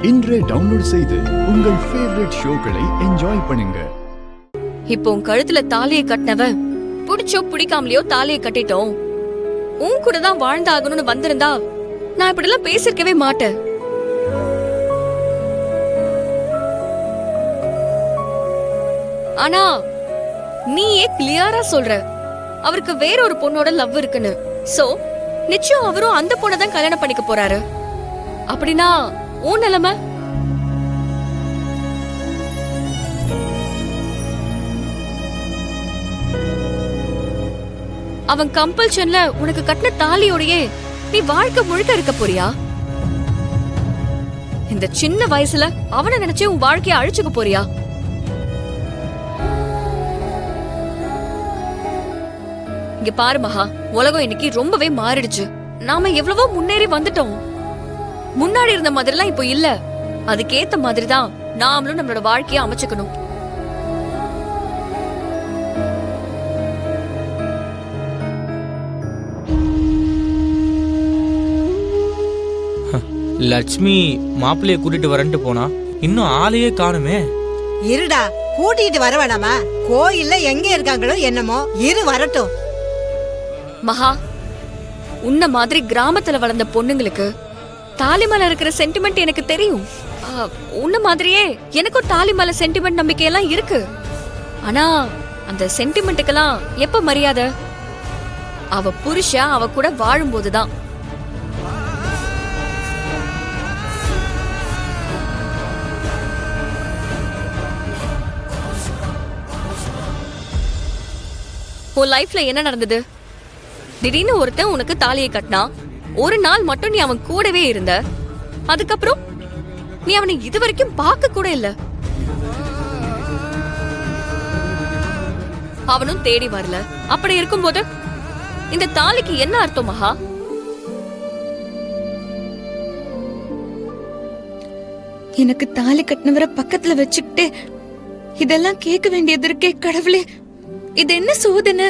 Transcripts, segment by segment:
இன்றே டவுன்லோட் செய்து உங்கள் ஃபேவரட் ஷோக்களை என்ஜாய் பண்ணுங்க. இப்போ உன் கழுத்துல தாலியை கட்டினவ பிடிச்சோ பிடிக்காமலையோ தாலியை கட்டிட்டோம். உன் கூட தான் வாழ்ந்தாகணும்னு வந்திருந்தா நான் இப்படி எல்லாம் பேசிருக்கவே மாட்டேன். ஆனா நீயே கிளியரா சொல்ற அவருக்கு வேற ஒரு பொண்ணோட லவ் இருக்குன்னு. சோ நிச்சயம் அவரும் அந்த பொண்ணை தான் கல்யாணம் பண்ணிக்க போறாரு. அப்படின்னா உன் நிலைமை? அவன் கம்பல்ஷன்ல உனக்கு கட்டின தாலியோடயே நீ வாழ்க்கை முழுக்க இருக்க போறியா? இந்த சின்ன வயசுல அவனை நினைச்சு உன் வாழ்க்கைய அழிச்சுக்க போறியா? இங்க பாரு மகா, உலகம் இன்னைக்கு ரொம்பவே மாறிடுச்சு. நாம எவ்வளவோ முன்னேறி வந்துட்டோம். முன்னாடி இருந்த மாதிரிலாம் இப்போ இல்ல. அதுக்கேத்த மாதிரிதான் நாமளும் நம்மளோட வாழ்க்கைய அமைச்சுக்கணும். லட்சுமி மாப்பிள்ளைய கூட்டிட்டு வரன்ட்டு போனா இன்னும் ஆளையே காணுமே. இருடா, கூட்டிட்டு வர வேணாமா? கோயில்ல எங்க இருக்காங்களோ என்னமோ, இரு வரட்டும். மகா, உன்ன மாதிரி கிராமத்துல வளர்ந்த பொண்ணுங்களுக்கு தாலி மேல இருக்கிற சென்டிமெண்ட் எனக்கு தெரியும். உன்ன மாதிரியே எனக்கும் தாலி மேல சென்டிமெண்ட் நம்பிக்கையெல்லாம் இருக்கு. ஆனா அந்த சென்டிமெண்ட்டுக்கெல்லாம் எப்ப மரியாதை? அவ புருஷன் அவ கூட வாழும்போதுதான். உன் லைஃப்ல என்ன நடந்தது? திடீர்னு ஒருத்தன் உனக்கு தாலியை கட்டினா, ஒரு நாள் மட்டும் நீ அவன் கூடவே இருந்த. அதுக்கப்புறம் நீ அவனை இதுவரைக்கும் பார்க்க கூட இல்ல. அவனும் தேடி வரல. அப்படி இருக்கும்போது இந்த தாலிக்கு என்ன அர்த்தம் மகா? எனக்கு தாலி கட்டினவரை பக்கத்துல வச்சுக்கிட்டு இதெல்லாம் கேட்க வேண்டியது இருக்கே கடவுளே. இது என்ன சோதனை?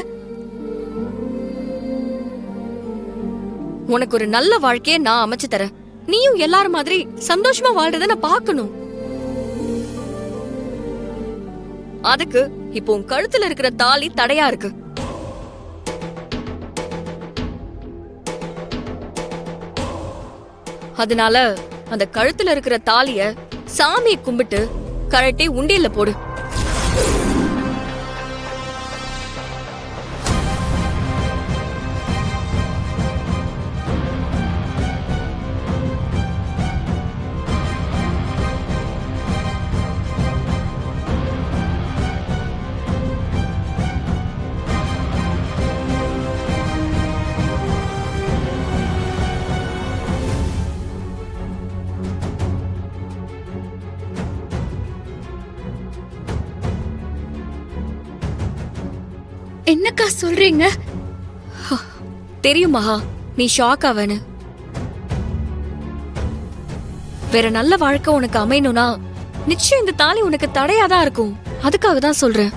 உனக்கு ஒரு நல்ல வாழ்க்கைய நான் அமைச்சு தரேன். நீயும் எல்லாரும் மாதிரி சந்தோஷமா வாழ்றத நான் பார்க்கணும். அதுக்கு இப்போ உன் கழுத்துல இருக்கிற தாலி தடையா இருக்கு. அதனால அந்த கழுத்துல இருக்கிற தாலிய சாமியை கும்பிட்டு கழட்டி உண்டியல்ல போடு. என்னக்கா சொல்றீங்க? தெரியும் மகா, நீ ஷாக் ஆவனு. வேற நல்ல வாழ்க்கை உனக்கு அமையணும்னா நிச்சயம் இந்த தாலி உனக்கு தடையாதான் இருக்கும். அதுக்காக தான் சொல்றேன்.